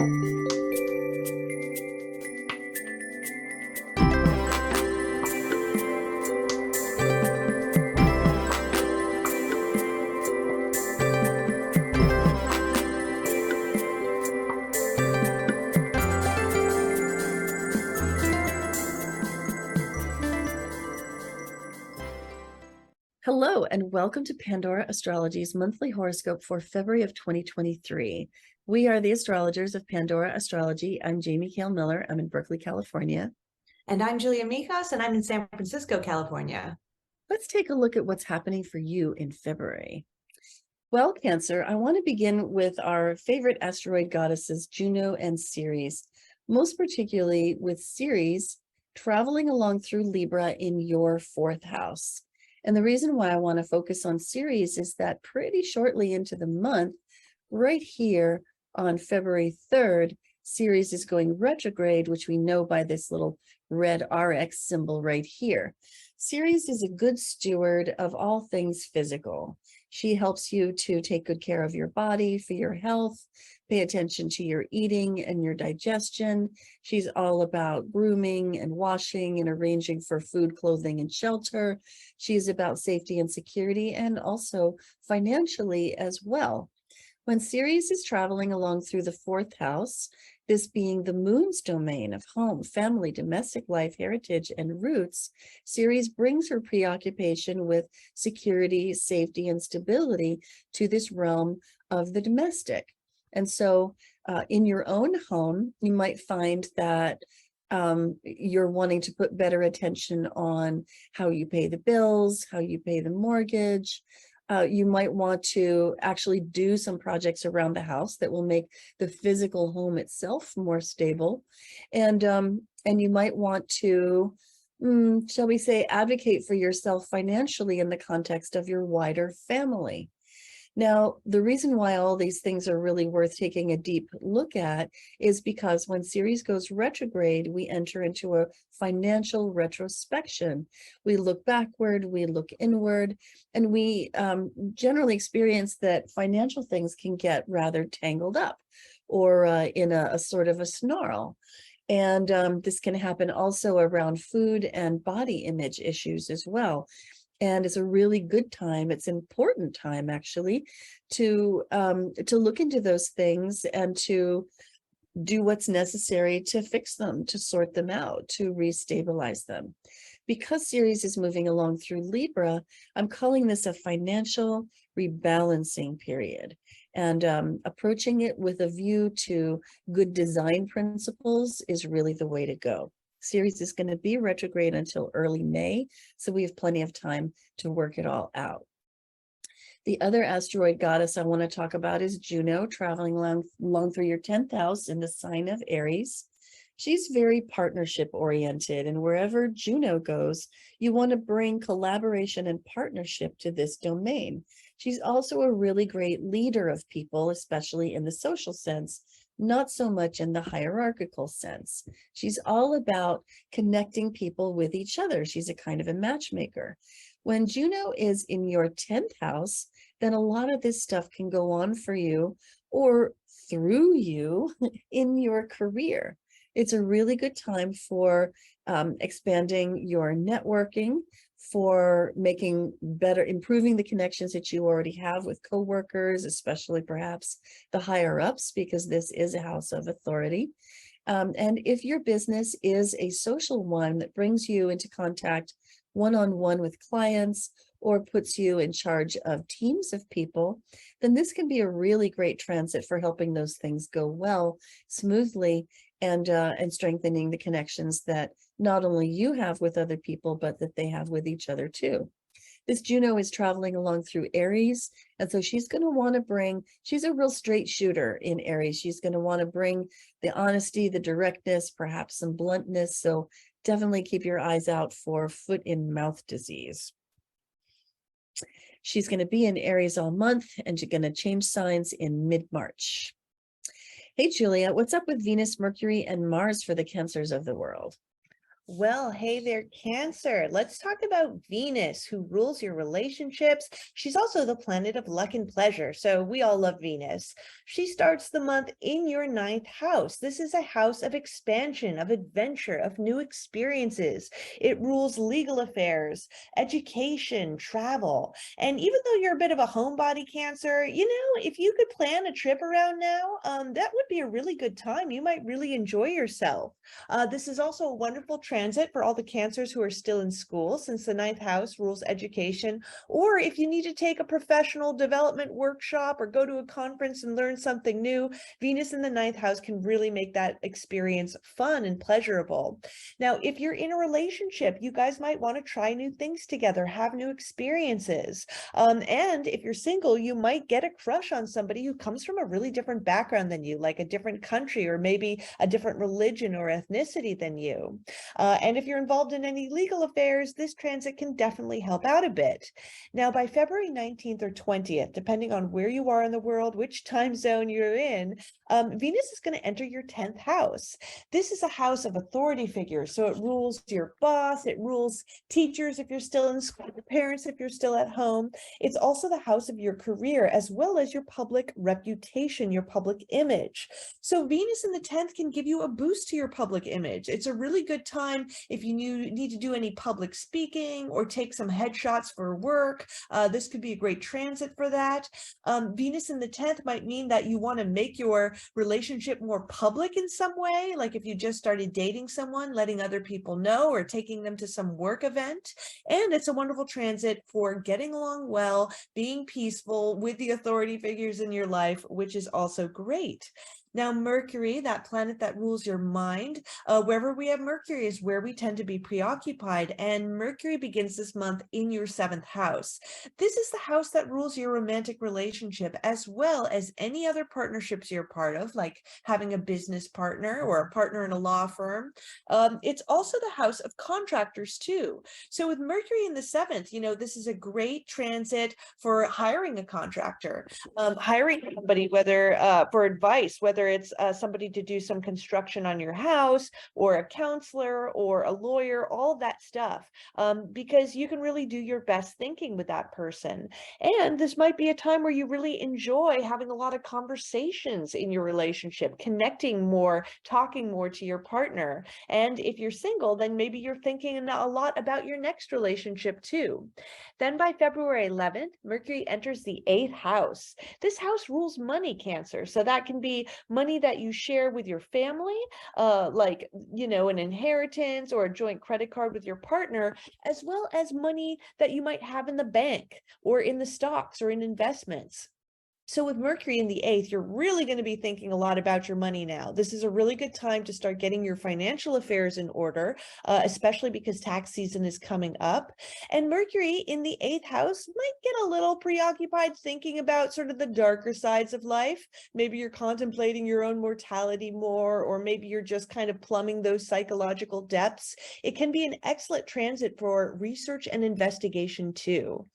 Hello, and welcome to Pandora Astrology's monthly horoscope for February of 2023. We are the astrologers of Pandora Astrology. I'm Jamie Kale Miller. I'm in Berkeley, California. And I'm Julia Mijas, and I'm in San Francisco, California. Let's take a look at what's happening for you in February. Well, Cancer, I want to begin with our favorite asteroid goddesses, Juno and Ceres, most particularly with Ceres traveling along through Libra in your fourth house. And the reason why I want to focus on Ceres is that pretty shortly into the month, right here on February 3rd, Ceres is going retrograde, which we know by this little red RX symbol right here. Ceres is a good steward of all things physical. She helps you to take good care of your body, for your health, pay attention to your eating and your digestion. She's all about grooming and washing and arranging for food, clothing, and shelter. She's about safety and security, and also financially as well. When Ceres is traveling along through the fourth house, this being the moon's domain of home, family, domestic life, heritage, and roots, Ceres brings her preoccupation with security, safety, and stability to this realm of the domestic. And so in your own home, you might find that you're wanting to put better attention on how you pay the bills, how you pay the mortgage. You might want to actually do some projects around the house that will make the physical home itself more stable. And you might want to, shall we say, advocate for yourself financially in the context of your wider family. Now, the reason why all these things are really worth taking a deep look at is because when Ceres goes retrograde, we enter into a financial retrospection. We look backward, we look inward, and we generally experience that financial things can get rather tangled up or in a sort of a snarl. And this can happen also around food and body image issues as well. And it's a really good time. It's an important time, actually, to look into those things and to do what's necessary to fix them, to sort them out, to restabilize them. Because Ceres is moving along through Libra, I'm calling this a financial rebalancing period. And approaching it with a view to good design principles is really the way to go. Ceres is going to be retrograde until early May, so we have plenty of time to work it all out. The other asteroid goddess I want to talk about is Juno, traveling along through your 10th house in the sign of Aries. She's very partnership oriented, and wherever Juno goes, you want to bring collaboration and partnership to this domain. She's also a really great leader of people, especially in the social sense, not so much in the hierarchical sense. She's all about connecting people with each other. She's a kind of a matchmaker. When Juno is in your 10th house, then a lot of this stuff can go on for you or through you in your career. It's a really good time for expanding your networking, for improving the connections that you already have with coworkers, especially perhaps the higher ups, because this is a house of authority. And if your business is a social one that brings you into contact one-on-one with clients or puts you in charge of teams of people, then this can be a really great transit for helping those things go well, smoothly, and strengthening the connections that not only you have with other people, but that they have with each other too. This Juno is traveling along through Aries, and so she's going to want to she's a real straight shooter in Aries. She's going to want to bring the honesty, the directness, perhaps some bluntness. So definitely keep your eyes out for foot and mouth disease. She's going to be in Aries all month, and she's going to change signs in mid-March. Hey, Julia, what's up with Venus, Mercury, and Mars for the Cancers of the world? Well, hey there, Cancer. Let's talk about Venus, who rules your relationships. She's also the planet of luck and pleasure, so we all love Venus. She starts the month in your ninth house. This is a house of expansion, of adventure, of new experiences. It rules legal affairs, education, travel. And even though you're a bit of a homebody, Cancer, if you could plan a trip around now, that would be a really good time. You might really enjoy yourself. This is also a wonderful transit for all the Cancers who are still in school, since the ninth house rules education, or if you need to take a professional development workshop or go to a conference and learn something new, Venus in the ninth house can really make that experience fun and pleasurable. Now, if you're in a relationship, you guys might want to try new things together, have new experiences. And if you're single, you might get a crush on somebody who comes from a really different background than you, like a different country or maybe a different religion or ethnicity than you. And if you're involved in any legal affairs, this transit can definitely help out a bit. Now, by February 19th or 20th, depending on where you are in the world, which time zone you're in, Venus is going to enter your 10th house. This is a house of authority figures. So it rules your boss, it rules teachers if you're still in school, parents if you're still at home. It's also the house of your career, as well as your public reputation, your public image. So Venus in the 10th can give you a boost to your public image. It's a really good time if you need to do any public speaking or take some headshots for work. This could be a great transit for that. Venus in the 10th might mean that you want to make your relationship more public in some way, like if you just started dating someone, letting other people know or taking them to some work event. And it's a wonderful transit for getting along well, being peaceful with the authority figures in your life, which is also great. Now, Mercury, that planet that rules your mind, wherever we have Mercury is where we tend to be preoccupied. And Mercury begins this month in your 7th house. This is the house that rules your romantic relationship, as well as any other partnerships you're part of, like having a business partner or a partner in a law firm. It's also the house of contractors, too. So with Mercury in the 7th, this is a great transit for hiring a contractor, hiring somebody, whether for advice, whether it's somebody to do some construction on your house, or a counselor or a lawyer, all of that stuff, because you can really do your best thinking with that person. And this might be a time where you really enjoy having a lot of conversations in your relationship, connecting more, talking more to your partner. And if you're single, then maybe you're thinking a lot about your next relationship too. Then by February 11th, Mercury enters the 8th house. This house rules money, Cancer. So that can be money that you share with your family, like, an inheritance or a joint credit card with your partner, as well as money that you might have in the bank or in the stocks or in investments. So with Mercury in the 8th, you're really going to be thinking a lot about your money now. This is a really good time to start getting your financial affairs in order, especially because tax season is coming up. And Mercury in the 8th house might get a little preoccupied thinking about sort of the darker sides of life. Maybe you're contemplating your own mortality more, or maybe you're just kind of plumbing those psychological depths. It can be an excellent transit for research and investigation too.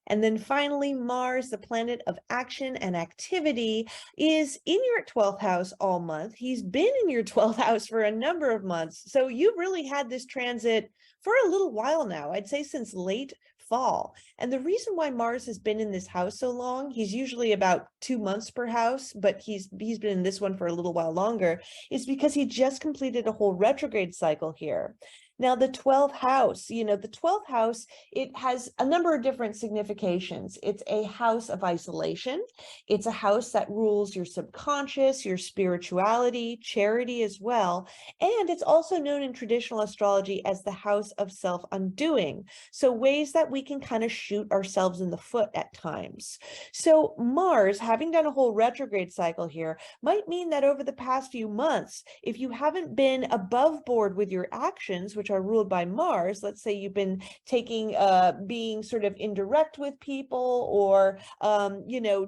And then finally, Mars, the planet of action and activity, is in your 12th house all month. He's been in your 12th house for a number of months. So you've really had this transit for a little while now, I'd say since late fall. And the reason why Mars has been in this house so long, he's usually about 2 months per house, but he's been in this one for a little while longer, is because he just completed a whole retrograde cycle here. Now, the 12th house, the 12th house, it has a number of different significations. It's a house of isolation. It's a house that rules your subconscious, your spirituality, charity as well. And it's also known in traditional astrology as the house of self-undoing. So ways that we can kind of shoot ourselves in the foot at times. So Mars, having done a whole retrograde cycle here, might mean that over the past few months, if you haven't been above board with your actions, which are ruled by Mars, let's say you've been being sort of indirect with people, or,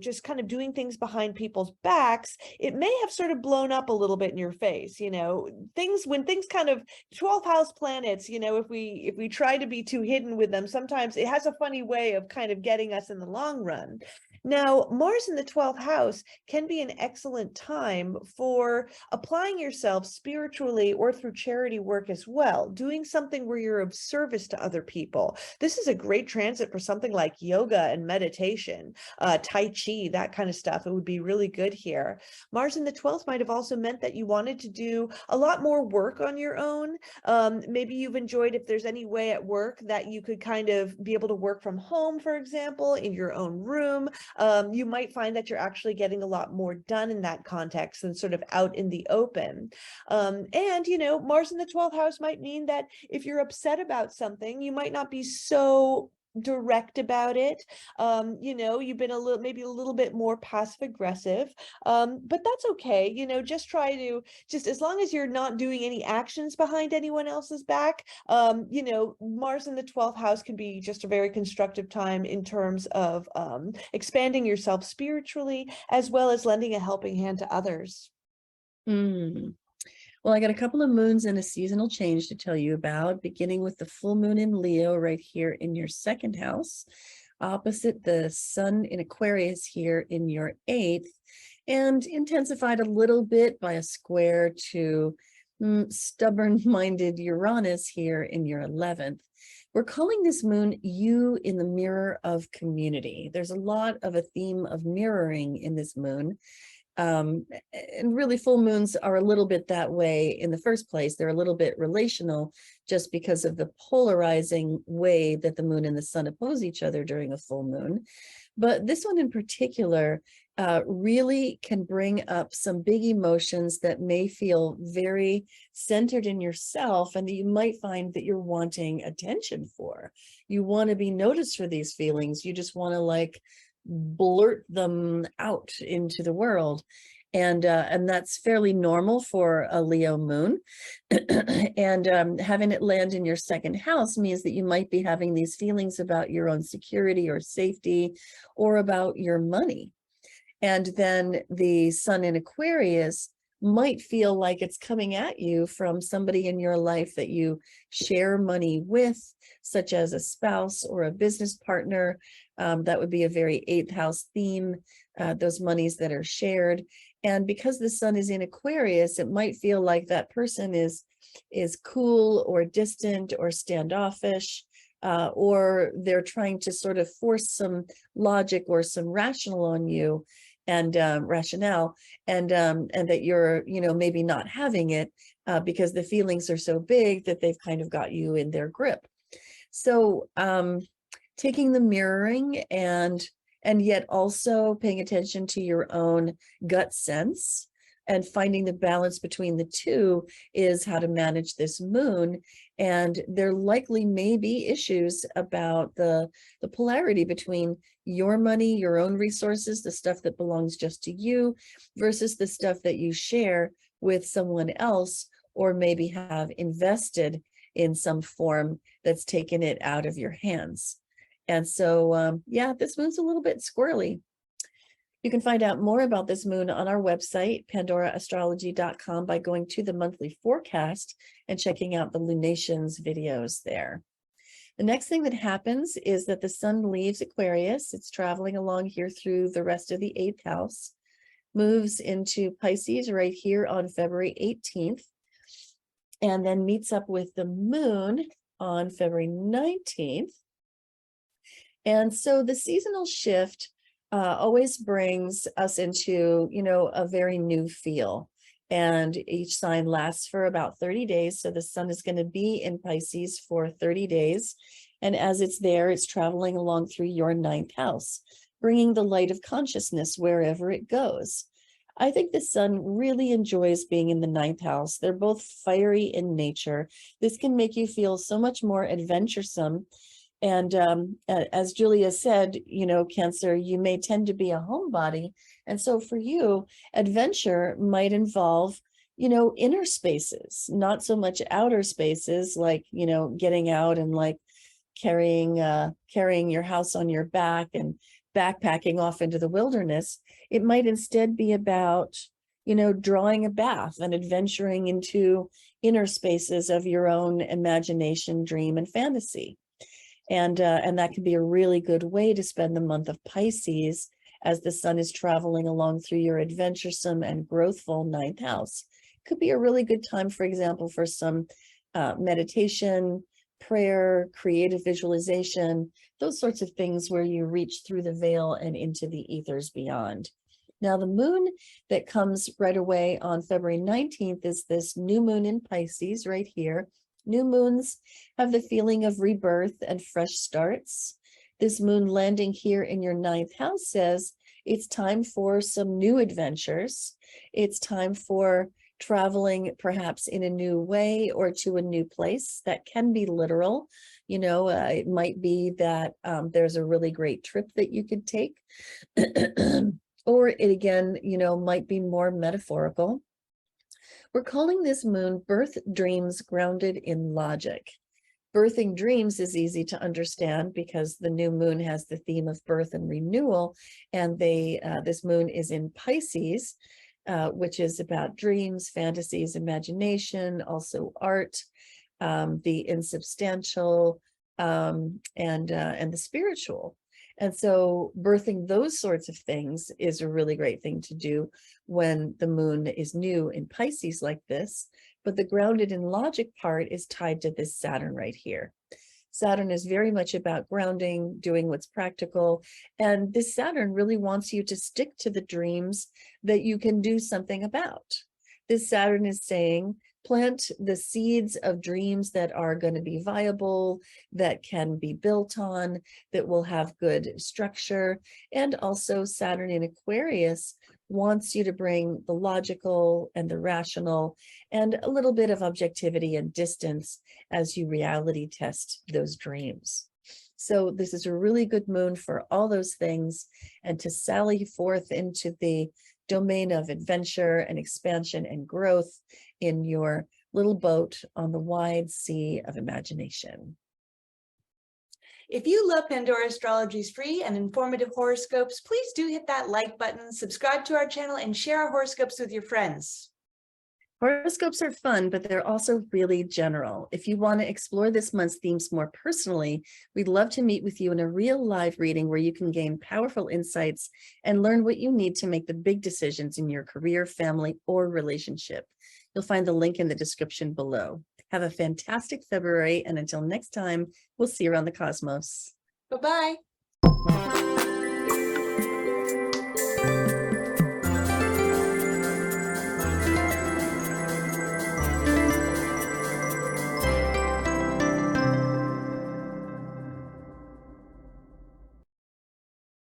just kind of doing things behind people's backs, it may have sort of blown up a little bit in your face. When things kind of 12th house planets, if we try to be too hidden with them, sometimes it has a funny way of kind of getting us in the long run. Now, Mars in the 12th house can be an excellent time for applying yourself spiritually or through charity work as well, doing something where you're of service to other people. This is a great transit for something like yoga and meditation, Tai Chi, that kind of stuff. It would be really good here. Mars in the 12th might have also meant that you wanted to do a lot more work on your own. Maybe you've enjoyed, if there's any way at work that you could kind of be able to work from home, for example, in your own room. You might find that you're actually getting a lot more done in that context than sort of out in the open. And, you know, Mars in the 12th house might mean that if you're upset about something, you might not be so direct about it. You know, you've been maybe a little bit more passive aggressive, but that's okay. You know, just try to, just as long as you're not doing any actions behind anyone else's back, you know, Mars in the 12th house can be just a very constructive time in terms of expanding yourself spiritually, as well as lending a helping hand to others. Well, I got a couple of moons and a seasonal change to tell you about, beginning with the full moon in Leo right here in your second house, opposite the sun in Aquarius here in your eighth, and intensified a little bit by a square to stubborn-minded Uranus here in your 11th. We're calling this moon you in the mirror of community. There's a lot of a theme of mirroring in this moon. And really full moons are a little bit that way in the first place. They're a little bit relational just because of the polarizing way that the moon and the sun oppose each other during a full moon. But this one in particular really can bring up some big emotions that may feel very centered in yourself and that you might find that you're wanting attention for. You want to be noticed for these feelings. You just want to like blurt them out into the world. And that's fairly normal for a Leo moon. And having it land in your second house means that you might be having these feelings about your own security or safety or about your money. And then the sun in Aquarius might feel like it's coming at you from somebody in your life that you share money with, such as a spouse or a business partner. That would be a very eighth house theme, those monies that are shared. And because the sun is in Aquarius, it might feel like that person is cool or distant or standoffish, or they're trying to sort of force some logic or some rational on you and rationale, and that you're, you know, maybe not having it because the feelings are so big that they've kind of got you in their grip. So taking the mirroring and yet also paying attention to your own gut sense and finding the balance between the two is how to manage this moon. And there likely may be issues about the polarity between your money, your own resources, the stuff that belongs just to you versus the stuff that you share with someone else or maybe have invested in some form that's taken it out of your hands. And so, yeah, this moon's a little bit squirrely. You can find out more about this moon on our website, pandoraastrology.com, by going to the monthly forecast and checking out the lunations videos there. The next thing that happens is that the sun leaves Aquarius. It's traveling along here through the rest of the eighth house, moves into Pisces right here on February 18th, and then meets up with the moon on February 19th. And so the seasonal shift always brings us into, you know, a very new feel. And each sign lasts for about 30 days. So the sun is going to be in Pisces for 30 days. And as it's there, it's traveling along through your ninth house, bringing the light of consciousness wherever it goes. I think the sun really enjoys being in the ninth house. They're both fiery in nature. This can make you feel so much more adventuresome. And as Julia said, you know, Cancer, you may tend to be a homebody. And so for you, adventure might involve, you know, inner spaces, not so much outer spaces, like, you know, getting out and like carrying your house on your back and backpacking off into the wilderness. It might instead be about, you know, drawing a bath and adventuring into inner spaces of your own imagination, dream, and fantasy. And that can be a really good way to spend the month of Pisces as the sun is traveling along through your adventuresome and growthful ninth house. Could be a really good time, for example, for some meditation, prayer, creative visualization, those sorts of things where you reach through the veil and into the ethers beyond. Now, the moon that comes right away on February 19th is this new moon in Pisces right here. New moons have the feeling of rebirth and fresh starts. This moon landing here in your ninth house says it's time for some new adventures. It's time for traveling perhaps in a new way or to a new place. That can be literal. It might be that there's a really great trip that you could take. Or it again, might be more metaphorical. We're calling this moon Birth Dreams Grounded in Logic. Birthing dreams is easy to understand because the new moon has the theme of birth and renewal, and this moon is in Pisces, which is about dreams, fantasies, imagination, also art, the insubstantial, and the spiritual. And so birthing those sorts of things is a really great thing to do when the moon is new in Pisces like this. But the grounded in logic part is tied to this Saturn right here. Saturn is very much about grounding, doing what's practical. And this Saturn really wants you to stick to the dreams that you can do something about. This Saturn is saying, plant the seeds of dreams that are going to be viable, that can be built on, that will have good structure. And also Saturn in Aquarius wants you to bring the logical and the rational and a little bit of objectivity and distance as you reality test those dreams. So this is a really good moon for all those things and to sally forth into the domain of adventure and expansion and growth in your little boat on the wide sea of imagination. If you love Pandora Astrology's free and informative horoscopes, please do hit that like button, subscribe to our channel, and share our horoscopes with your friends. Horoscopes are fun, but they're also really general. If you want to explore this month's themes more personally, we'd love to meet with you in a real live reading where you can gain powerful insights and learn what you need to make the big decisions in your career, family, or relationship. You'll find the link in the description below. Have a fantastic February, and until next time, we'll see you around the cosmos. Bye-bye.